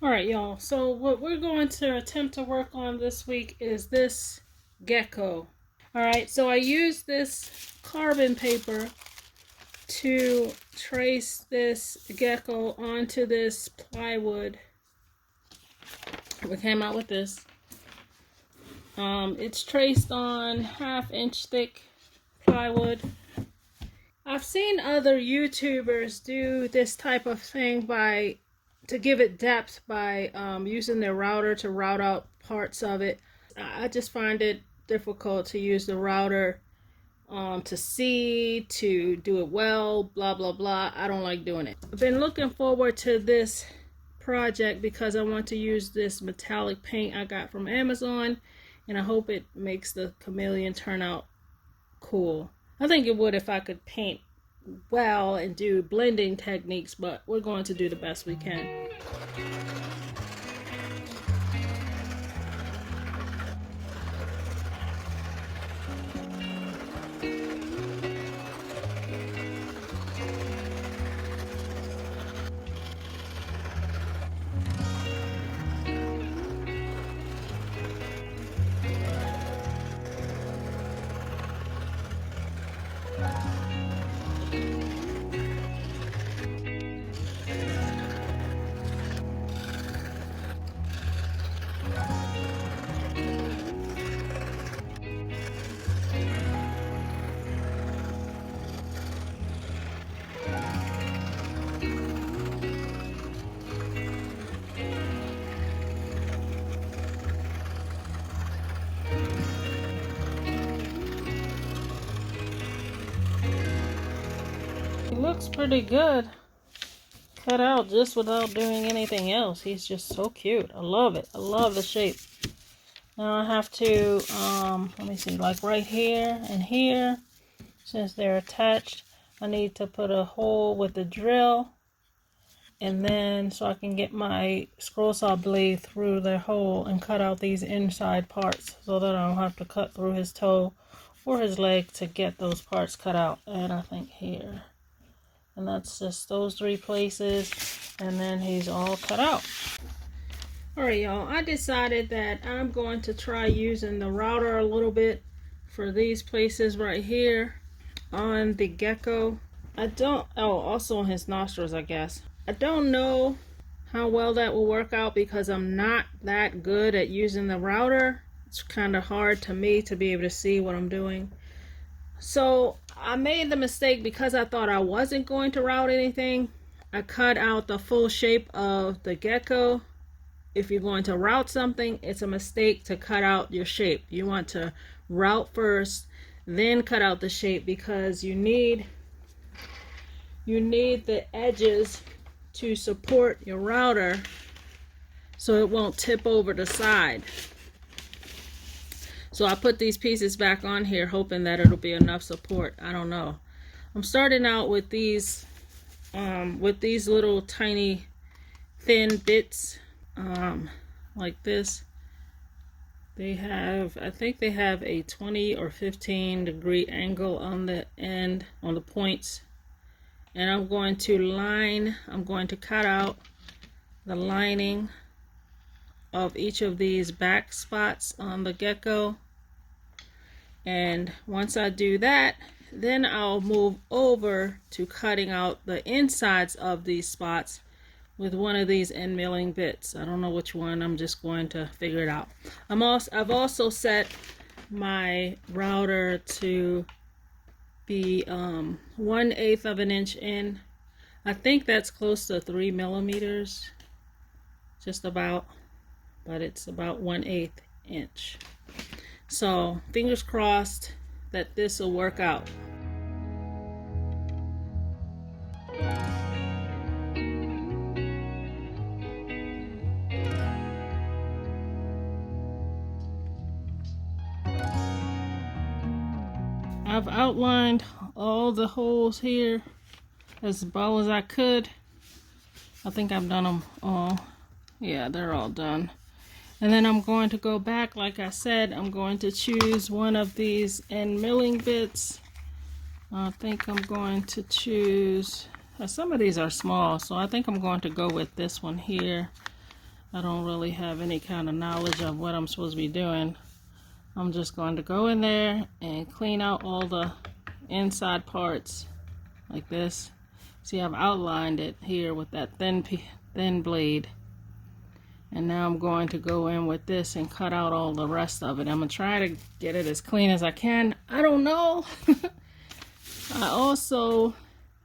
Alright, y'all, so what we're going to attempt to work on this week is this gecko. Alright, so I used this carbon paper to trace this gecko onto this plywood. We came out with this. It's traced on 1/2 inch thick plywood. I've seen other YouTubers do this type of thing to give it depth by using their router to route out parts of it. I just find it difficult to use the router to see, to do it well, blah blah blah. I don't like doing it. I've been looking forward to this project because I want to use this metallic paint I got from Amazon, and I hope it makes the chameleon turn out cool. I think it would if I could paint well and do blending techniques, but we're going to do the best we can. He looks pretty good cut out just without doing anything else. He's just so cute. I love it. I love the shape. Now I have to let me see, like right here and here, since they're attached, I need to put a hole with the drill, and then so I can get my scroll saw blade through the hole and cut out these inside parts so that I don't have to cut through his toe or his leg to get those parts cut out. And I think here, and that's just those 3 places, and then he's all cut out. Alright, y'all, I decided that I'm going to try using the router a little bit for these places right here on the gecko. Also on his nostrils, I guess. I don't know how well that will work out because I'm not that good at using the router. It's kind of hard to me to be able to see what I'm doing. So I made the mistake, because I thought I wasn't going to route anything, I cut out the full shape of the gecko. If you're going to route something, it's a mistake to cut out your shape. You want to route first, then cut out the shape, because you need the edges to support your router so it won't tip over the side. So I put these pieces back on here hoping that it'll be enough support. I don't know. I'm starting out with these little tiny thin bits like this. I think they have a 20 or 15 degree angle on the end, on the points. And I'm going to cut out the lining of each of these back spots on the gecko. And once I do that, then I'll move over to cutting out the insides of these spots with one of these end milling bits. I don't know which one. I'm just going to figure it out. I've also set my router to be 1/8 of an inch in. I think that's close to 3 millimeters, just about, but it's about 1/8 inch. So fingers crossed that this will work out. I've outlined all the holes here as well as I could. I think I've done them all. Yeah, they're all done. And then I'm going to go back, like I said, I'm going to choose one of these end milling bits. I think I'm going to choose, some of these are small, so I think I'm going to go with this one here. I don't really have any kind of knowledge of what I'm supposed to be doing. I'm just going to go in there and clean out all the inside parts like this. See, I've outlined it here with that thin blade. And now I'm going to go in with this and cut out all the rest of it. I'm going to try to get it as clean as I can. I don't know. I also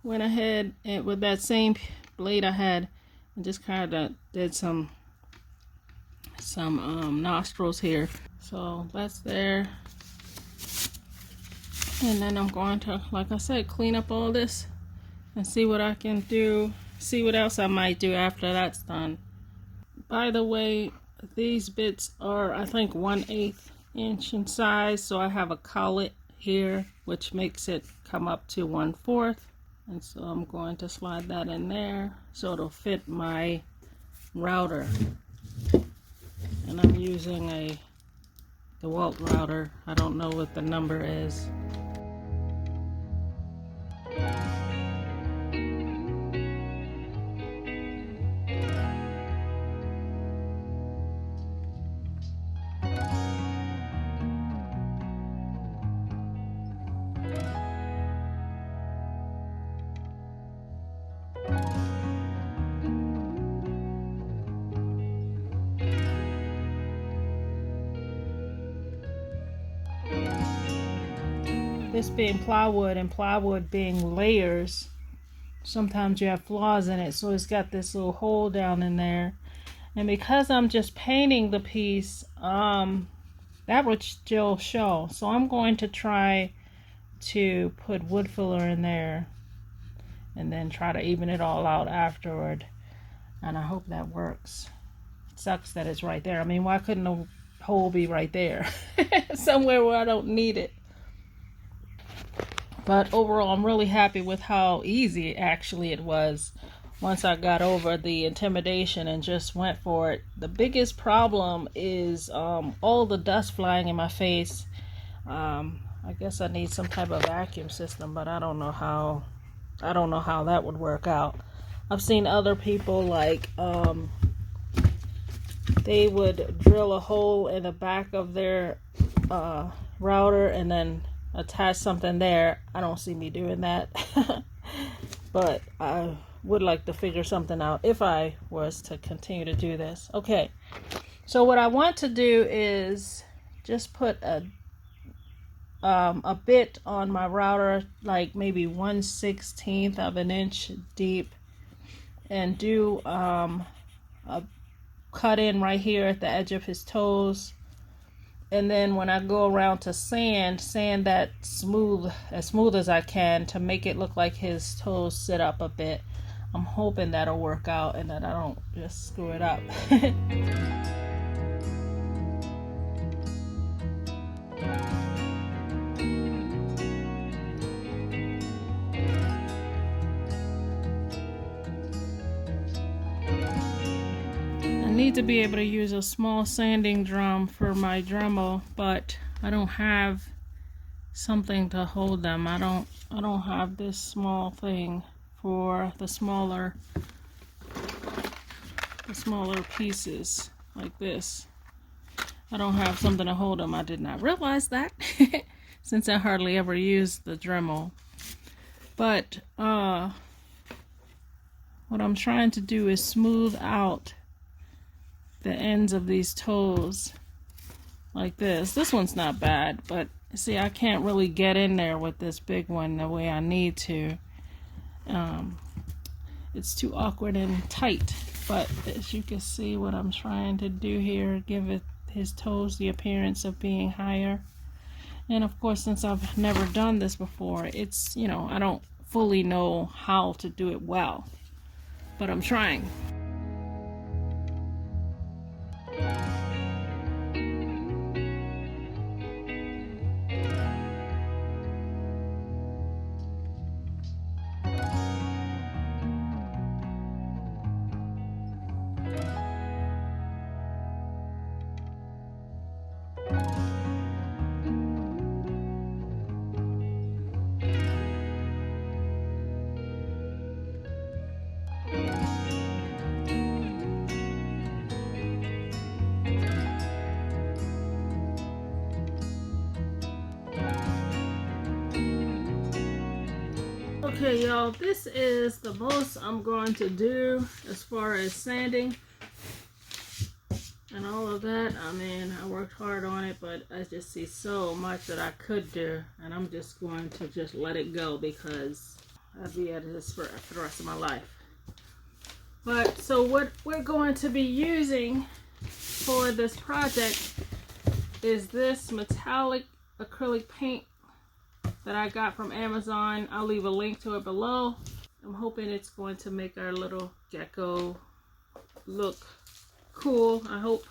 went ahead and with that same blade I had and just kind of did some nostrils here. So that's there. And then I'm going to, like I said, clean up all this and see what I can do. See what else I might do after that's done. By the way, these bits are, I think, 1/8 inch in size. So I have a collet here, which makes it come up to 1/4. And so I'm going to slide that in there so it'll fit my router. And I'm using a DeWalt router. I don't know what the number is. This being plywood and plywood being layers, sometimes you have flaws in it, so it's got this little hole down in there. And because I'm just painting the piece, that would still show. So I'm going to try to put wood filler in there and then try to even it all out afterward. And I hope that works. It sucks that it's right there. I mean, why couldn't the hole be right there? Somewhere where I don't need it. But overall, I'm really happy with how easy actually it was once I got over the intimidation and just went for it. The biggest problem is all the dust flying in my face. I guess I need some type of vacuum system, but I don't know how that would work out. I've seen other people like they would drill a hole in the back of their router and then attach something there. I don't see me doing that. But I would like to figure something out if I was to continue to do this. Okay, so what I want to do is just put a bit on my router, like maybe 1/16 of an inch deep, and do a cut in right here at the edge of his toes. And then when I go around to sand that as smooth as I can to make it look like his toes sit up a bit. I'm hoping that'll work out and that I don't just screw it up. I need to be able to use a small sanding drum for my Dremel, but I don't have something to hold them. I don't have this small thing for the smaller pieces like this. I don't have something to hold them. I did not realize that since I hardly ever use the Dremel. But what I'm trying to do is smooth out the ends of these toes like this. This one's not bad, but see, I can't really get in there with this big one the way I need to. It's too awkward and tight, but as you can see what I'm trying to do here, give his toes the appearance of being higher. And of course, since I've never done this before, it's, I don't fully know how to do it well, but I'm trying. Okay, y'all, this is the most I'm going to do as far as sanding and all of that. I mean, I worked hard on it, but I just see so much that I could do, and I'm just going to just let it go because I'll be at this for the rest of my life. But so what we're going to be using for this project is this metallic acrylic paint that I got from Amazon. I'll leave a link to it below. I'm hoping it's going to make our little gecko look cool, I hope.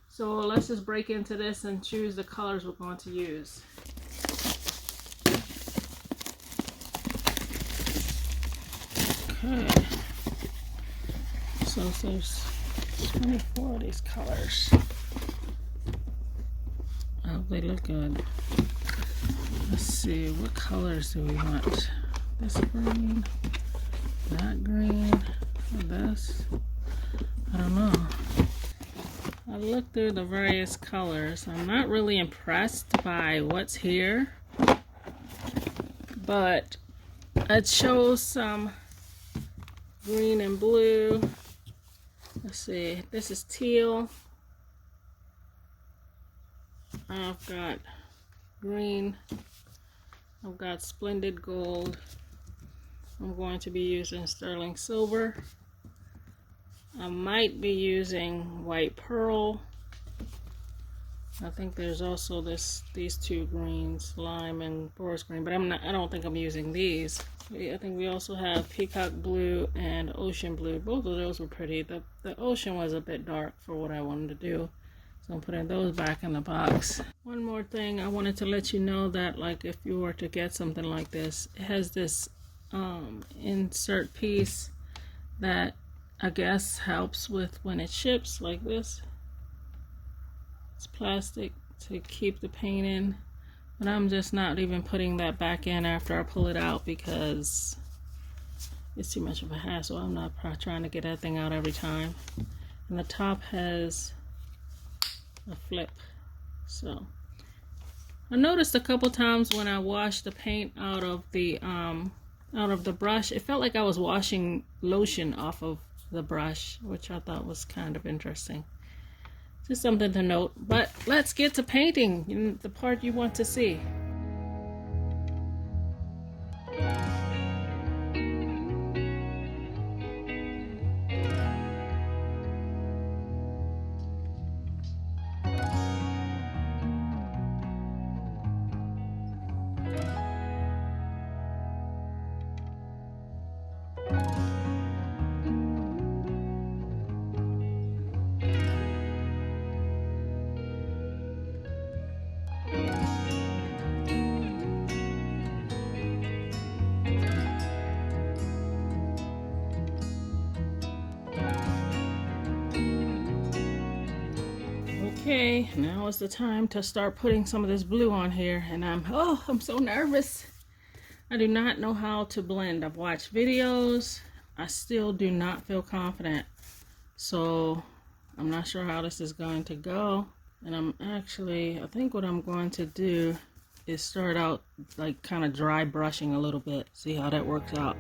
So let's just break into this and choose the colors we're going to use. Okay. So there's 24 of these colors. I hope they look good. Let's see, what colors do we want? This green, that green, or this? I don't know. I looked through the various colors. I'm not really impressed by what's here, but it shows some green and blue. Let's see, this is teal. I've got green. I've got splendid gold. I'm going to be using sterling silver. I might be using white pearl. I think there's also these two greens, lime and forest green, but I don't think I'm using these. I think we also have peacock blue and ocean blue. Both of those were pretty. The ocean was a bit dark for what I wanted to do, so I'm putting those back in the box. One more thing, I wanted to let you know that, like, if you were to get something like this, it has this insert piece that I guess helps with when it ships, like this. It's plastic to keep the paint in, but I'm just not even putting that back in after I pull it out because it's too much of a hassle. I'm not trying to get that thing out every time. And the top has a flip. So I noticed a couple times when I washed the paint out of the brush, it felt like I was washing lotion off of the brush, which I thought was kind of interesting. Just something to note. But let's get to painting, the part you want to see. Okay, now is the time to start putting some of this blue on here, and I'm so nervous. I do not know how to blend. I've watched videos. I still do not feel confident. So I'm not sure how this is going to go. And I think what I'm going to do is start out like kind of dry brushing a little bit. See how that works out.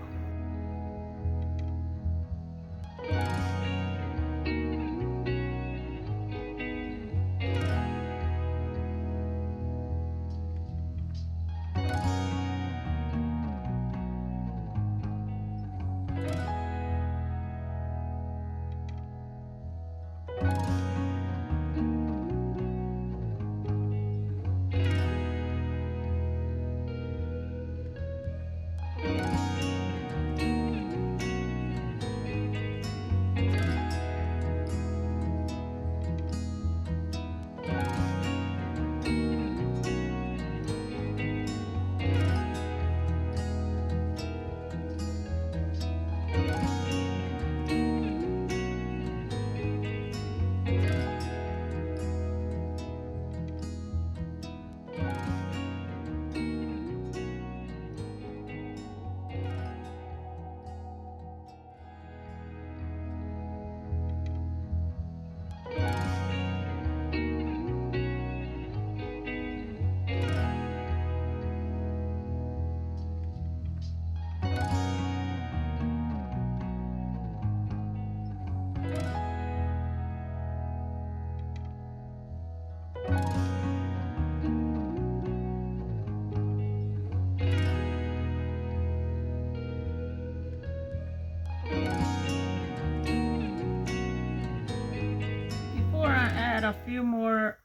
a few more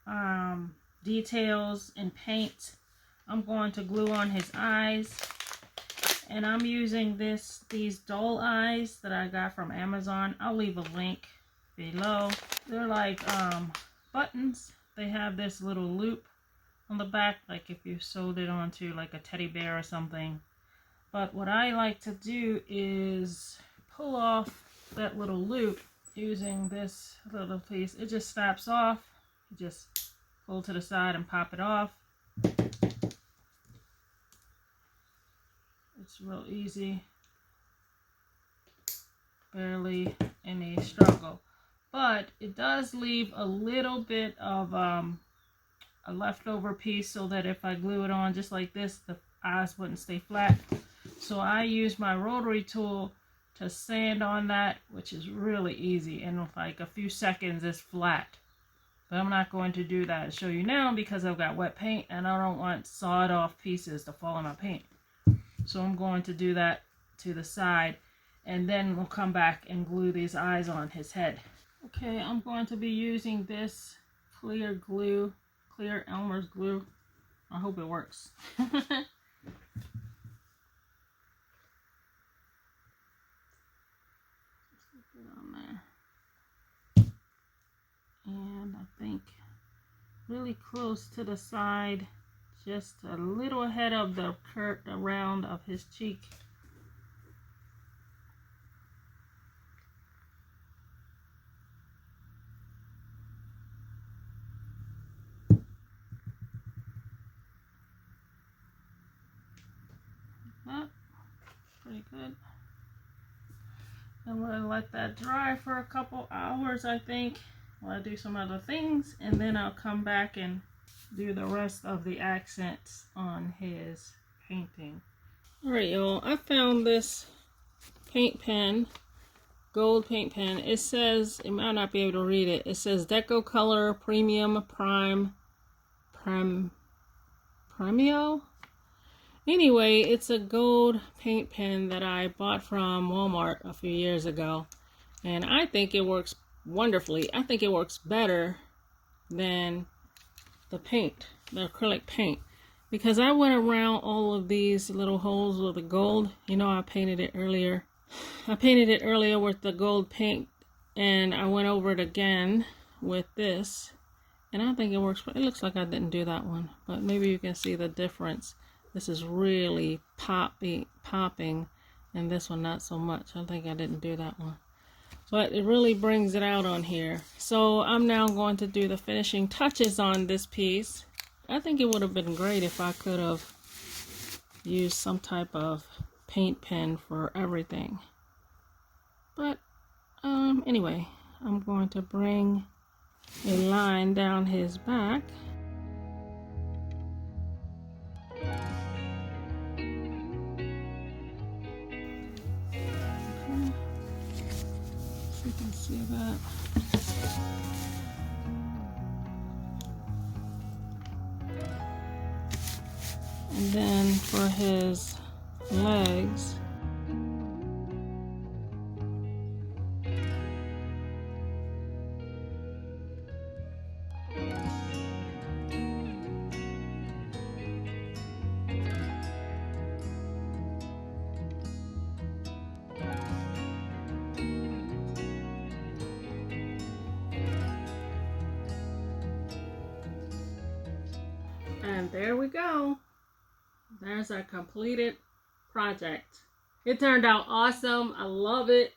details and paint. I'm going to glue on his eyes. And I'm using these doll eyes that I got from Amazon. I'll leave a link below. They're like buttons. They have this little loop on the back, like if you sewed it onto like a teddy bear or something. But what I like to do is pull off that little loop using this little piece. It just snaps off. You just pull to the side and pop it off. It's real easy, barely any struggle, but it does leave a little bit of a leftover piece so that if I glue it on just like this, the eyes wouldn't stay flat. So I use my rotary tool to sand on that, which is really easy. In like a few seconds, it's flat. But I'm not going to do that and show you now because I've got wet paint and I don't want sawed off pieces to fall in my paint. So I'm going to do that to the side and then we'll come back and glue these eyes on his head. Okay, I'm going to be using this clear glue, clear Elmer's glue. I hope it works. Put it on there. And I think really close to the side, just a little ahead of the round of his cheek. That, pretty good. I'm gonna let that dry for a couple hours, I think, while I do some other things, and then I'll come back and do the rest of the accents on his painting. Alright, y'all, I found this paint pen, gold paint pen. It says, you might not be able to read it, it says Gecko Color Premium Premio? Anyway, it's a gold paint pen that I bought from Walmart a few years ago. And I think it works wonderfully. I think it works better than the paint, the acrylic paint, because I went around all of these little holes with the gold. You know, I painted it earlier. I painted it earlier with the gold paint, and I went over it again with this, and I think it works. It looks like I didn't do that one, but maybe you can see the difference. This is really popping, and this one not so much. I think I didn't do that one. But it really brings it out on here. So I'm now going to do the finishing touches on this piece. I think it would have been great if I could have used some type of paint pen for everything. But anyway, I'm going to bring a line down his back. You can see that. And then for his legs, and there we go. There's our completed project. It turned out awesome. I love it.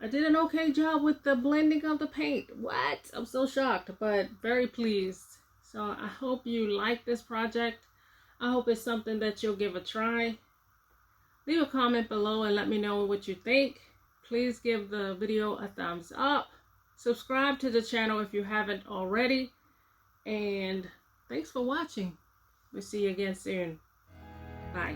I did an okay job with the blending of the paint. What? I'm so shocked, but very pleased. So I hope you like this project. I hope it's something that you'll give a try. Leave a comment below and let me know what you think. Please give the video a thumbs up. Subscribe to the channel if you haven't already. And thanks for watching. We'll see you again soon. Bye.